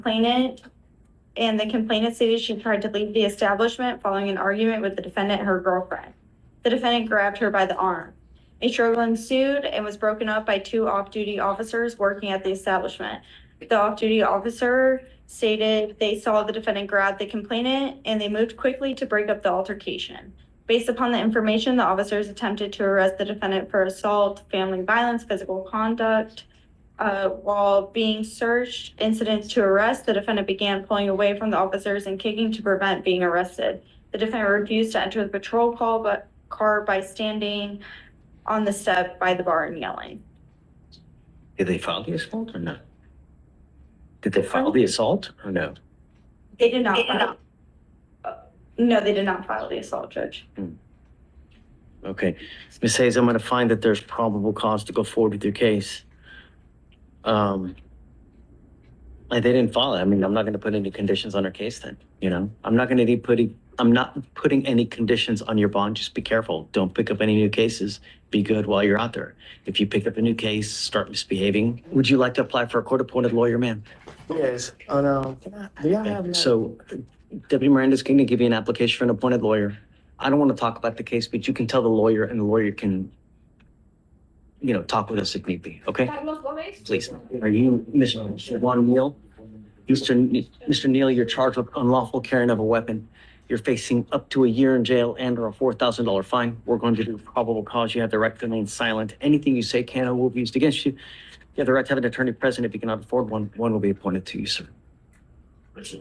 complainant, and the complainant stated she tried to leave the establishment following an argument with the defendant and her girlfriend. The defendant grabbed her by the arm. A struggle ensued and was broken up by two off-duty officers working at the establishment. The off-duty officer stated they saw the defendant grab the complainant and they moved quickly to break up the altercation. Based upon the information, the officers attempted to arrest the defendant for assault, family violence, physical conduct. While being searched, incidents to arrest, the defendant began pulling away from the officers and kicking to prevent being arrested. The defendant refused to enter the patrol car by standing on the step by the bar and yelling. Did they file the assault or no? Did they file the assault or no? They did not file. No, they did not file the assault, Judge. Okay. Ms. Hayes, I'm going to find that there's probable cause to go forward with your case. They didn't file it. I mean, I'm not going to put any conditions on her case then, you know? I'm not putting any conditions on your bond. Just be careful. Don't pick up any new cases. Be good while you're out there. If you pick up a new case, start misbehaving. Would you like to apply for a court-appointed lawyer, ma'am? Yes. Do y'all have that? So Deputy Miranda's going to give you an application for an appointed lawyer. I don't want to talk about the case, but you can tell the lawyer and the lawyer can, you know, talk with us if need be, okay? Please. Are you Mr. Juan Neal? Mr. Neal, you're charged with unlawful carrying of a weapon. You're facing up to a year in jail and or a $4,000 fine. We're going to do probable cause. You have the right to remain silent. Anything you say can or will be used against you. You have the right to have an attorney present. If you cannot afford one, one will be appointed to you, sir.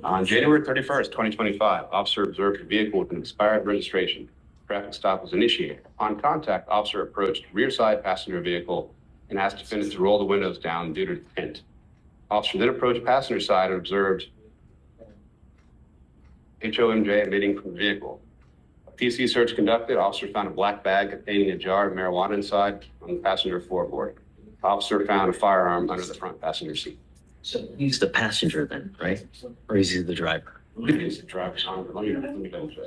On January 31st, 2025, officer observed a vehicle with an expired registration. Traffic stop was initiated. Upon contact, officer approached rear side passenger vehicle and asked defendant to roll the windows down due to tint. Officer then approached passenger side and observed HOMJ emitting from the vehicle. A PC search conducted. Officer found a black bag containing a jar of marijuana inside on the passenger floorboard. Officer found a firearm under the front passenger seat. So he's the passenger then, right? Or is he the driver? He's the driver's on. Let me double check.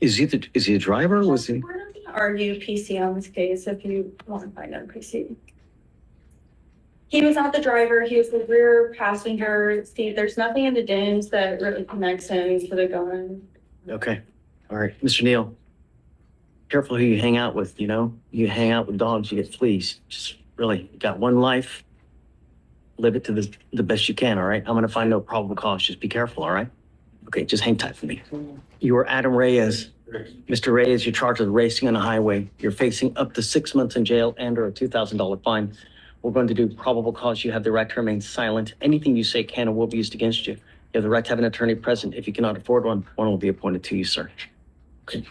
Is he a driver or was he? We're not going to argue PC on this case if you want to find out PC. He was not the driver. He was the rear passenger. See, there's nothing in the DINs that really connects him to the gun. Okay. All right. Mr. Neal, careful who you hang out with, you know? You hang out with dogs, you get fleas. Just really, you got one life. Live it to the best you can, all right? I'm going to find no probable cause. Just be careful, all right? Okay, just hang tight for me. You are Adam Reyes. Mr. Reyes, you're charged with racing on a highway. You're facing up to 6 months in jail and or a $2,000 fine. We're going to do probable cause. You have the right to remain silent. Anything you say can or will be used against you. You have the right to have an attorney present. If you cannot afford one, one will be appointed to you, sir. Okay.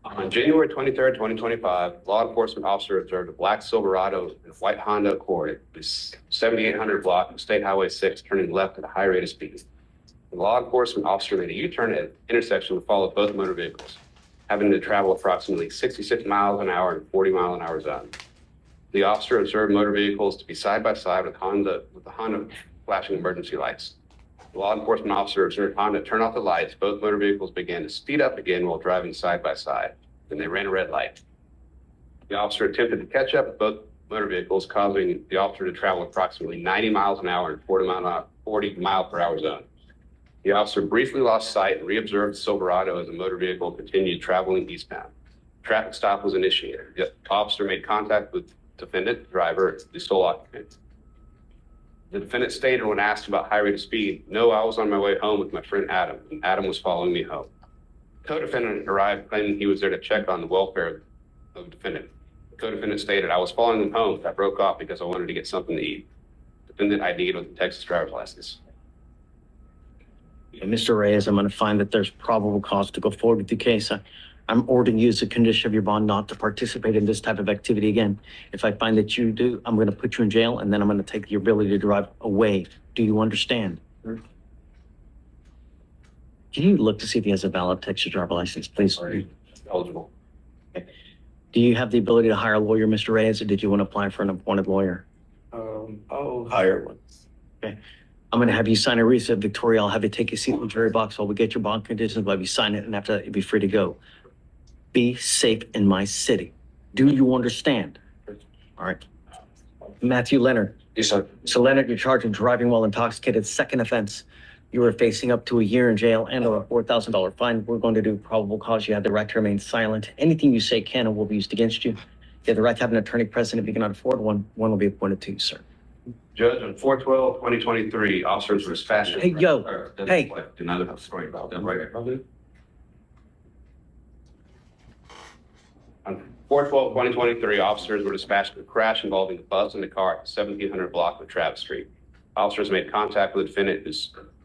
On January 23rd, 2025, law enforcement officer observed a black Silverado and a white Honda Accord at the 7800 block of State Highway 6 turning left at a high rate of speed. The law enforcement officer made a U-turn at an intersection that followed both motor vehicles, having to travel approximately 66 miles an hour in 40 mile an hour zone. The officer observed motor vehicles to be side by side with the Honda flashing emergency lights. The law enforcement officer observed Honda turn off the lights. Both motor vehicles began to speed up again while driving side by side. Then they ran a red light. The officer attempted to catch up with both motor vehicles, causing the officer to travel approximately 90 miles an hour in 40 mile per hour zone. The officer briefly lost sight and re-observed the Silverado as the motor vehicle continued traveling eastbound. Traffic stop was initiated. The officer made contact with defendant, driver, the sole occupant. The defendant stated when asked about high rate of speed, "No, I was on my way home with my friend Adam, and Adam was following me home." Co-defendant arrived claiming he was there to check on the welfare of the defendant. The co-defendant stated, "I was following them home. I broke off because I wanted to get something to eat." Defendant ID'd with a Texas driver's license. Mr. Reyes, I'm going to find that there's probable cause to go forward with the case. I'm ordering you as a condition of your bond not to participate in this type of activity again. If I find that you do, I'm going to put you in jail and then I'm going to take your ability to drive away. Do you understand? Can you look to see if he has a valid Texas driver license, please? Eligible. Okay. Do you have the ability to hire a lawyer, Mr. Reyes, or did you want to apply for an appointed lawyer? I'll hire one. Okay. I'm going to have you sign a receipt, Victoria. I'll have you take a seat in the jury box while we get your bond conditions. We'll have you sign it, and after that, you'll be free to go. Be safe in my city. Do you understand? All right. Matthew Leonard. Yes, sir. So Leonard, you're charged with driving while intoxicated. Second offense. You are facing up to a year in jail and or a $4,000 fine. We're going to do probable cause. You have the right to remain silent. Anything you say can and will be used against you. You have the right to have an attorney present. If you cannot afford one, one will be appointed to you, sir. Judge, on 4/12/2023, officers were dispatched. Hey, yo. Hey. Another story about that, right? On 4/12/2023, officers were dispatched to a crash involving a bus and a car at the 1700 block of Travis Street. Officers made contact with the defendant who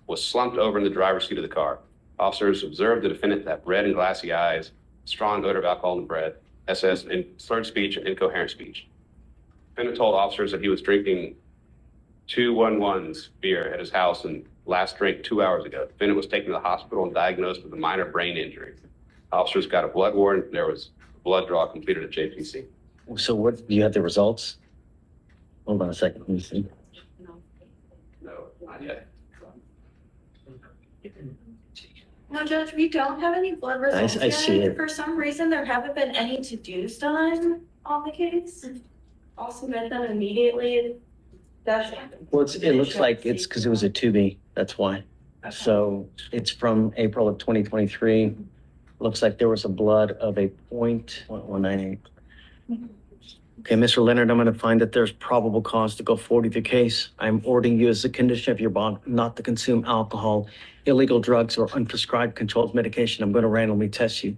was slumped over in the driver's seat of the car. Officers observed the defendant to have red and glassy eyes, strong odor of alcohol in the breath, SS, and slurred speech and incoherent speech. The defendant told officers that he was drinking 211's beer at his house and last drank 2 hours ago. The defendant was taken to the hospital and diagnosed with a minor brain injury. Officers got a blood warrant. There was a blood draw completed at JPC. So what, do you have the results? Hold on a second, let me see. No, not yet. No, Judge, we don't have any blood results I see yet. it. For some reason, there haven't been any to-dos done on the case. I'll submit them immediately. That's. Well, it looks like it's because it was a 2B, that's why. So it's from April of 2023. Looks like there was a blood of a .198. Okay, Mr. Leonard, I'm going to find that there's probable cause to go forward with your case. I'm ordering you as a condition of your bond not to consume alcohol, illegal drugs, or unprescribed controlled medication. I'm going to randomly test you.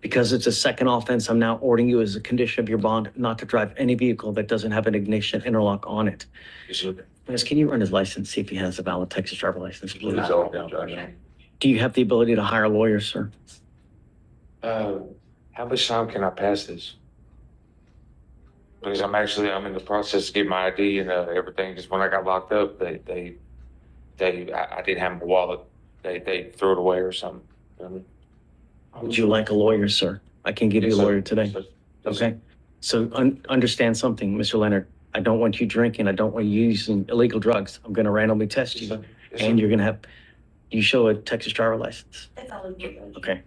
Because it's a second offense, I'm now ordering you as a condition of your bond not to drive any vehicle that doesn't have an ignition interlock on it. Yes, can you run his license, see if he has a valid Texas driver license, please? Do you have the ability to hire a lawyer, sir? How much time can I pass this? Because I'm in the process of getting my ID and everything. Because when I got locked up, I didn't have my wallet. They threw it away or something. You know what I mean? Would you like a lawyer, sir? I can give you a lawyer today. Okay? So understand something, Mr. Leonard. I don't want you drinking. I don't want you using illegal drugs. I'm going to randomly test you. And you're going to have, you show a Texas driver license. It's all legal. Okay.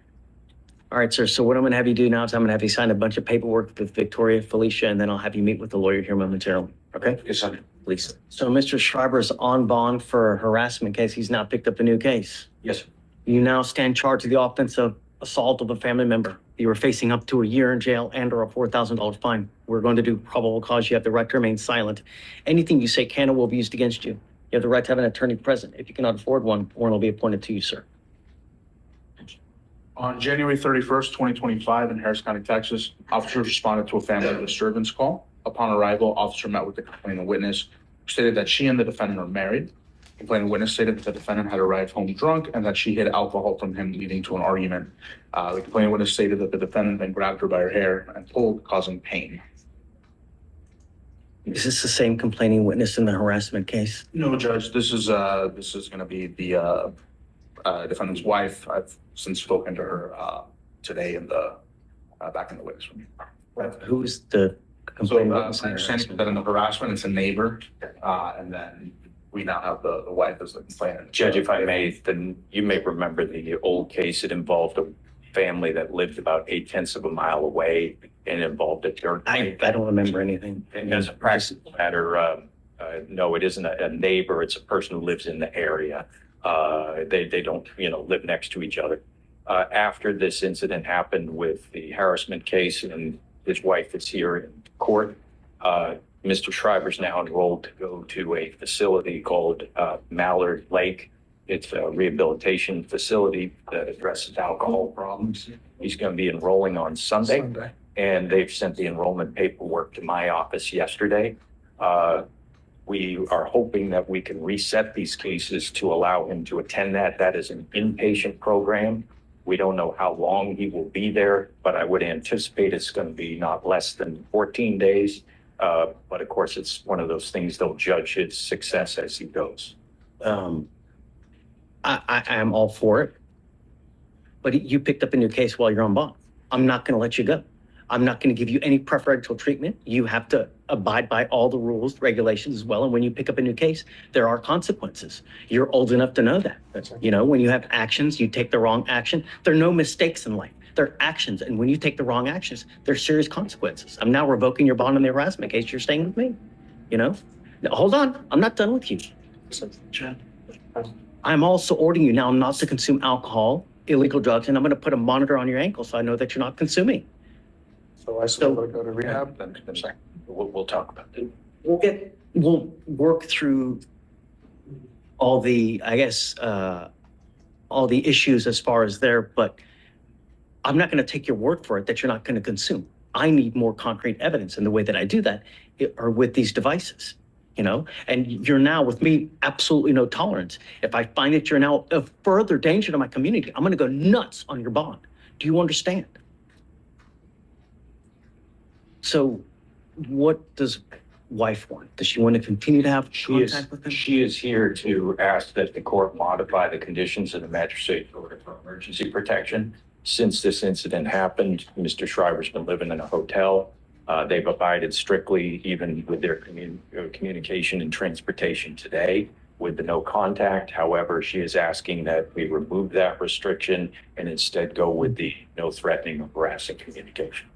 All right, sir. So what I'm going to have you do now is I'm going to have you sign a bunch of paperwork with Victoria, Felicia, and then I'll have you meet with the lawyer here momentarily. Okay? Yes, sir. Please. So Mr. Schreiber's on bond for a harassment case. He's now picked up a new case. Yes, sir. You now stand charged with the offense of assault of a family member. You are facing up to a year in jail and or a $4,000 fine. We're going to do probable cause. You have the right to remain silent. Anything you say can or will be used against you. You have the right to have an attorney present. If you cannot afford one, one will be appointed to you, sir. On January 31st, 2025, in Harris County, Texas, officers responded to a family disturbance call. Upon arrival, officer met with the complaining witness, who stated that she and the defendant are married. Complaining witness stated that the defendant had arrived home drunk and that she hid alcohol from him, leading to an argument. The complaining witness stated that the defendant then grabbed her by her hair and pulled, causing pain. Is this the same complaining witness in the harassment case? No, Judge, this is going to be the defendant's wife. I've since spoken to her today in the back in the witness room. Who's the So complaining I witness? in the understand harassment? that in the harassment, it's a neighbor, and then we now have the wife as the complainant. Judge, if I may, then you may remember the old case. It involved a family that lived about 0.8 of a mile away and involved a dirt I bike. don't remember anything. And as a practical matter, no, it isn't a neighbor. It's a person who lives in the area. They don't, live next to each other. After this incident happened with the harassment case and his wife is here in court, Mr. Schreiber's now enrolled to go to a facility called Mallard Lake. It's a rehabilitation facility that addresses alcohol problems. He's going to be enrolling on Sunday, and they've sent the enrollment paperwork to my office yesterday. We are hoping that we can reset these cases to allow him to attend that. That is an inpatient program. We don't know how long he will be there, but I would anticipate it's going to be not less than 14 days. But of course, it's one of those things they'll judge his success as he goes. I am all for it. But you picked up a new case while you're on bond. I'm not going to let you go. I'm not going to give you any preferential treatment. You have to abide by all the rules, regulations as well. And when you pick up a new case, there are consequences. You're old enough to know that. That's right. When you have actions, you take the wrong action. There are no mistakes in life. They're actions. And when you take the wrong actions, there's serious consequences. I'm now revoking your bond in the harassment case. You're staying with me. No, hold on. I'm not done with you. I'm also ordering you now not to consume alcohol, illegal drugs, and I'm going to put a monitor on your ankle so I know that you're not consuming. So I still gotta go to rehab? Then sorry. We'll talk about it. We'll work through all the, I guess, all the issues as far as there, but I'm not going to take your word for it that you're not going to consume. I need more concrete evidence, and the way that I do that are with these devices, you know? And you're now with me, absolutely no tolerance. If I find that you're now a further danger to my community, I'm going to go nuts on your bond. Do you understand? So what does wife want? Does she want to continue to have contact with him? She is here to ask that the court modify the conditions of the magistrate order for emergency protection. Since this incident happened, Mr. Shriver's been living in a hotel. They've abided strictly, even with their communication and transportation today, with the no contact. However, she is asking that we remove that restriction and instead go with the no threatening or harassing communication.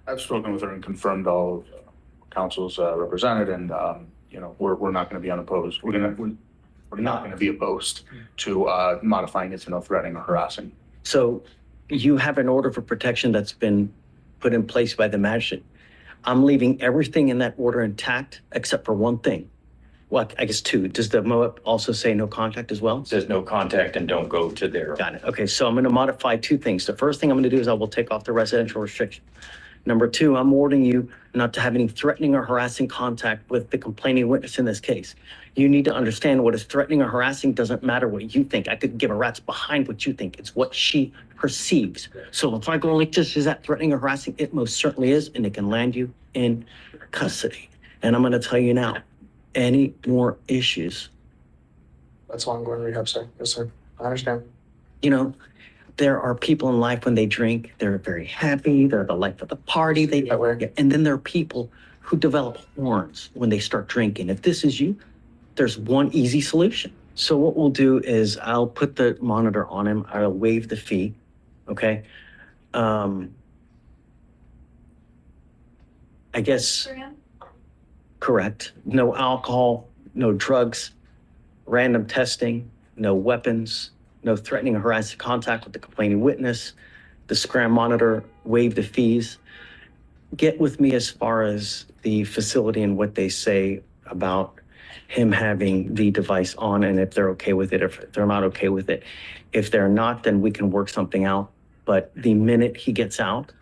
I've spoken with her and confirmed all of council's represented, and you know, we're not going to be unopposed. We're not going to be opposed to modifying it to no threatening or harassing. So you have an order for protection that's been put in place by the magistrate. I'm leaving everything in that order intact except for one thing. Well, I guess two. Does the MOAP also say no contact as well? It says no contact and don't go to their. Got it. Okay, so I'm going to modify two things. The first thing I'm going to do is I will take off the residential restriction. Number two, I'm ordering you not to have any threatening or harassing contact with the complaining witness in this case. You need to understand what is threatening or harassing doesn't matter what you think. I could give a rat's behind what you think. It's what she perceives. So if I go like this, is that threatening or harassing? It most certainly is, and it can land you in custody. And I'm going to tell you now, any more issues, That's why I'm going to rehab, sir. Yes, sir. I understand. you know, there are people in life when they drink, they're very happy, they're the life of the party. That way. And then there are people who develop horns when they start drinking. If this is you, there's one easy solution. So what we'll do is I'll put the monitor on him. I'll waive the fee. Okay. I guess, correct. No alcohol, no drugs, random testing, no weapons, no threatening or harassing contact with the complaining witness, the scram monitor, waive the fees. Get with me as far as the facility and what they say about him having the device on, and if they're okay with it, if they're not okay with it. If they're not, then we can work something out. But the minute he gets out,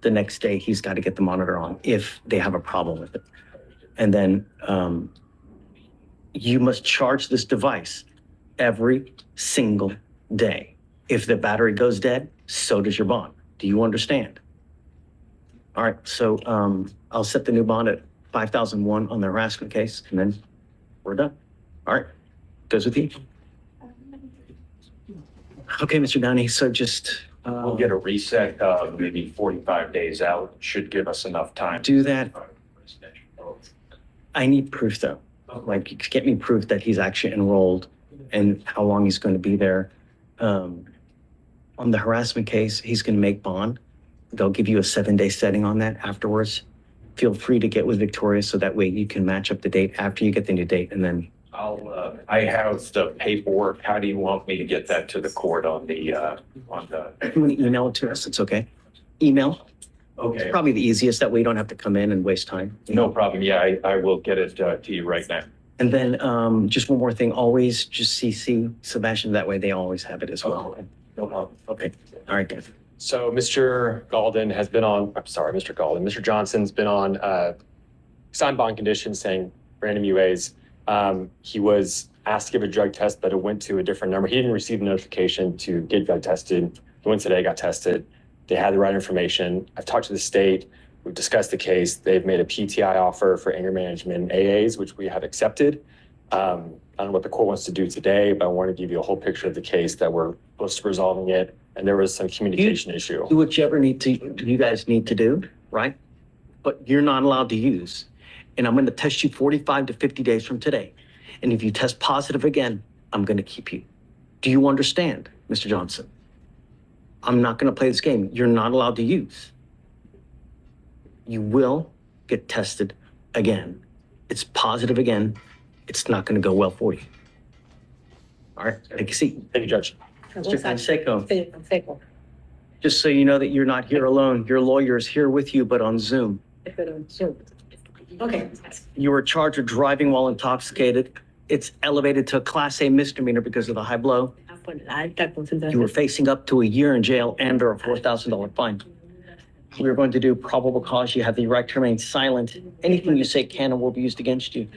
the next day he's got to get the monitor on if they have a problem with it. And then you must charge this device every single day. If the battery goes dead, so does your bond. Do you understand? All right, so I'll set the new bond at 5,001 on the harassment case, and then we're done. All right, goes with you. Okay, Mr. Downey, so just We'll get a reset, maybe 45 days out, should give us enough time. do that. I need proof though. Like, get me proof that he's actually enrolled and how long he's going to be there. On the harassment case, he's going to make bond. They'll give you a 7-day setting on that afterwards. Feel free to get with Victoria so that way you can match up the date after you get the new date, and then I have the paperwork. How do you want me to get that to the court on the? you want to email it to us. It's okay. Email. Okay, It's probably the easiest. That way you don't have to come in and waste time. no problem. Yeah, I will get it to you right now. And then just one more thing, always just CC Sebastian. That way they always have it as well. No problem. Okay. All right, guys. So Mr. Galden has been on, I'm sorry, Mr. Galden, Mr. Johnson's been on signed bond conditions saying random UAs. He was asked to give a drug test, but it went to a different number. He didn't receive a notification to get drug tested. He went today, got tested. They had the right information. I've talked to the state. We've discussed the case. They've made a PTI offer for anger management and AAs, which we have accepted. I don't know what the court wants to do today, but I want to give you a whole picture of the case that we're close to resolving it. And there was some communication issue. Do whichever you guys need to do, right? But you're not allowed to use. And I'm going to test you 45 to 50 days from today. And if you test positive again, I'm going to keep you. Do you understand, Mr. Johnson? I'm not going to play this game. You're not allowed to use. You will get tested again. It's positive again. It's not going to go well for you. All right, take a seat. Thank you, Judge. Mr. Canseco, just so you know that you're not here alone, your lawyer is here with you, but on Zoom. Okay. You were charged with driving while intoxicated. It's elevated to a Class A misdemeanor because of the high blow. You were facing up to a year in jail and or a $4,000 fine. We're going to do probable cause. You have the right to remain silent. Anything you say can and will be used against you.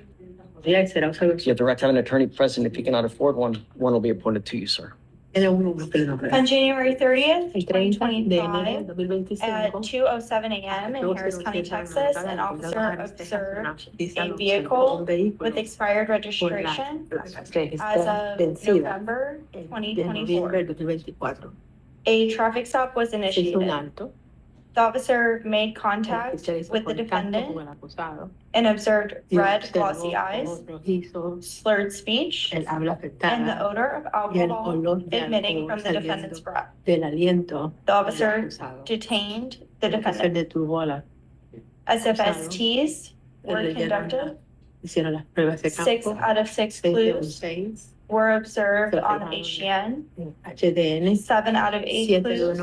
You have the right to have an attorney present. If you cannot afford one, one will be appointed to you, sir. On January 30th, 2025, at 2:07 a.m. in Harris County, Texas, an officer observed a vehicle with expired registration as of November 2024. A traffic stop was initiated. The officer made contact with the defendant and observed red glossy eyes, slurred speech, and the odor of alcohol emitting from the defendant's breath. The officer detained the defendant. SFSTs were conducted. 6 out of 6 clues were observed on the HGN. 7 out of 8 clues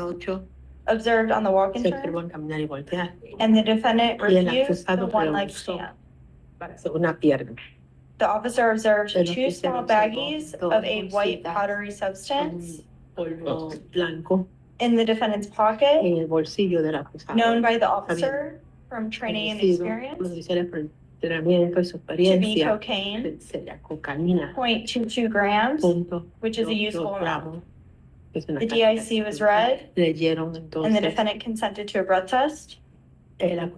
observed on the walk and turn, and the defendant refused the one-leg stand. The officer observed 2 small baggies of a white powdery substance in the defendant's pocket, known by the officer from training and experience to be cocaine, 0.22 grams, which is a useful amount. The DIC was read, and the defendant consented to a breath test. The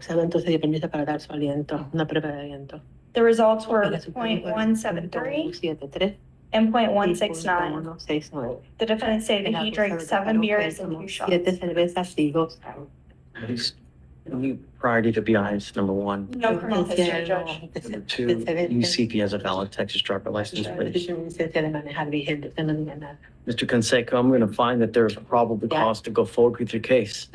results were 0.173 and 0.169. The defendant stated he drank 7 beers and 2 shots. Any priority to be honest, number one. No criminal history, Judge. Number two, you see if he has a valid Texas driver license, please. Mr. Canseco, I'm going to find that there's a probable cause to go forward with your case.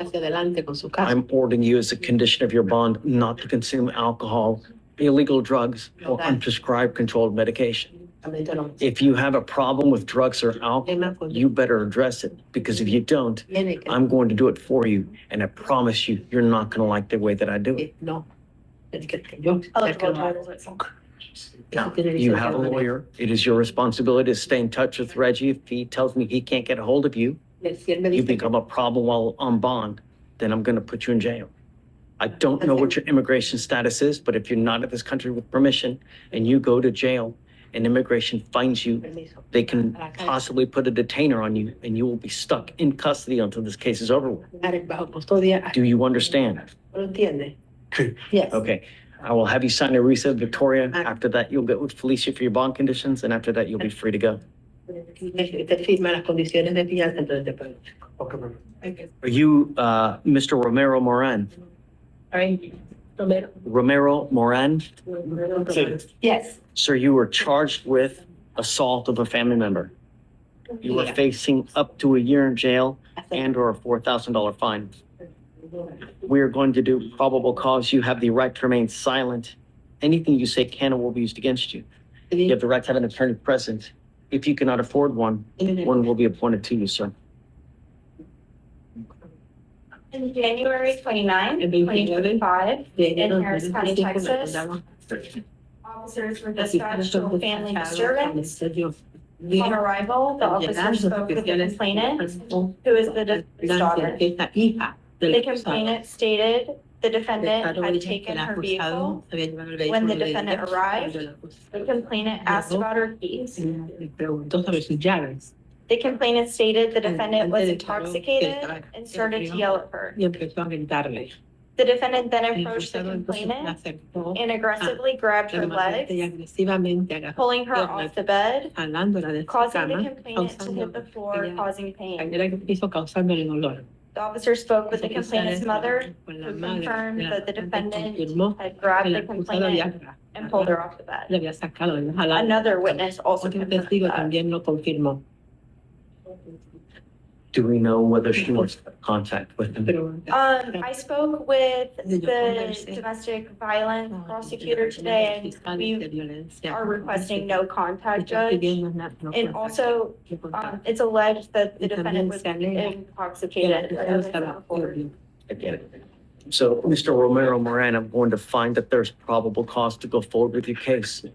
I'm ordering you as a condition of your bond not to consume alcohol, illegal drugs, or unprescribed controlled medication. If you have a problem with drugs or alcohol, you better address it, because if you don't, I'm going to do it for you. And I promise you, you're not going to like the way that I do it. Eligible drivers. Now, you have a lawyer. It is your responsibility to stay in touch with Reggie. If he tells me he can't get a hold of you, you become a problem while on bond, then I'm going to put you in jail. I don't know what your immigration status is, but if you're not in this country with permission and you go to jail and immigration finds you, they can possibly put a detainer on you and you will be stuck in custody until this case is over with. Do you understand? Yes. Okay. I will have you sign a receipt, Victoria. After that, you'll get with Felicia for your bond conditions, and after that, you'll be free to go. Are you Mr. Romero Moran? Romero Moran? Yes. Sir, you were charged with assault of a family member. You were facing up to a year in jail and or a $4,000 fine. We are going to do probable cause. You have the right to remain silent. Anything you say can and will be used against you. You have the right to have an attorney present. If you cannot afford one, one will be appointed to you, sir. On January 29th, 2025, in Harris County, Texas, officers were dispatched to a family disturbance. On arrival, the officer spoke with the complainant, who is the defendant's daughter. The complainant stated the defendant had taken her vehicle. When the defendant arrived, the complainant asked about her keys. The complainant stated the defendant was intoxicated and started to yell at her. The defendant then approached the complainant and aggressively grabbed her legs, pulling her off the bed, causing the complainant to hit the floor, causing pain. The officer spoke with the complainant's mother, who confirmed that the defendant had grabbed the complainant and pulled her off the bed. Another witness also confirmed that. Do we know whether she wants to have contact with him? I spoke with the domestic violence prosecutor today and we are requesting no contact, Judge. And also, it's alleged that the defendant was intoxicated. I get it. So, Mr. Romero Moran, I'm going to find that there's probable cause to go forward with your case.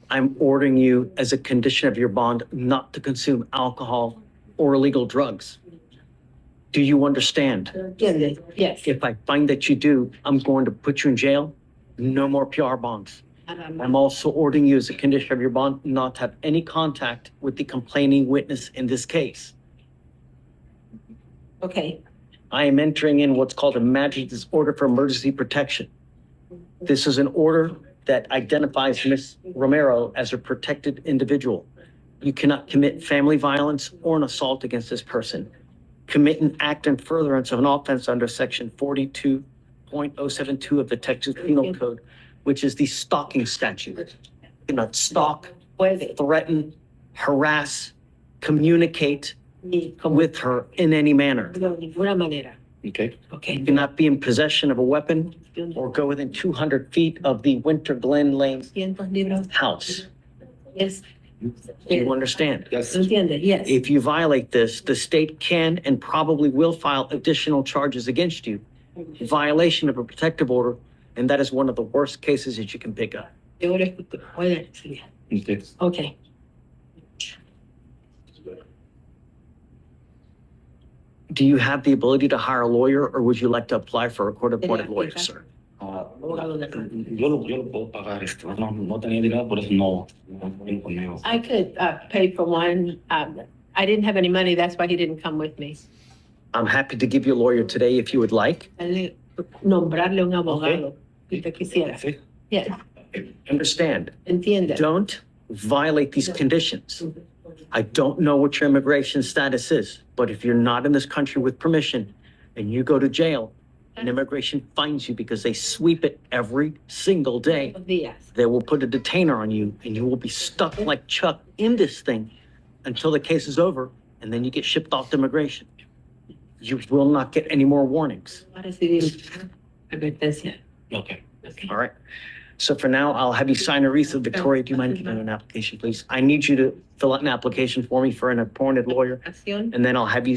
I'm ordering you as a condition of your bond not to consume alcohol or illegal drugs. Do you understand? Yes. If I find that you do, I'm going to put you in jail. No more PR bonds. I'm also ordering you as a condition of your bond not to have any contact with the complaining witness in this case. Okay. I am entering in what's called a magistrate's order for emergency protection. This is an order that identifies Ms. Romero as a protected individual. You cannot commit family violence or an assault against this person. Commit an act in furtherance of an offense under section 42.072 of the Texas Penal Code, which is the stalking statute. You cannot stalk, threaten, harass, communicate with her in any manner. De ninguna manera. Okay. Okay. You cannot be in possession of a weapon or go within 200 feet of the Winter Glen Lane Cientos libros. house. Yes. Do you understand? Entiende? Yes. If you violate this, the state can and probably will file additional charges against you, violation of a protective order, and that is one of the worst cases that you can pick up. Ahora es que usted puede decir. Okay. Do you have the ability to hire a lawyer, or would you like to apply for a court-appointed lawyer, sir? Abogado de la- Yo lo puedo pagar, no tenía dinero, por eso no vine conmigo. I could pay for one. I didn't have any money. That's why he didn't come with me. I'm happy to give you a lawyer today if you would like. Nombrarle un abogado. Si usted quisiera. Sí. Yes. Understand, Entiende. don't violate these conditions. I don't know what your immigration status is, but if you're not in this country with permission and you go to jail, and immigration finds you because they sweep it every single day, Buenos días. they will put a detainer on you and you will be stuck like Chuck in this thing until the case is over, and then you get shipped off to immigration. You will not get any more warnings. Va a recibir advertencia. Okay. Okay. All right. So for now, I'll have you sign a wreath. Victoria, do you mind giving an application, please? I need you to fill out an application for me for an appointed lawyer, Acción. and then I'll have you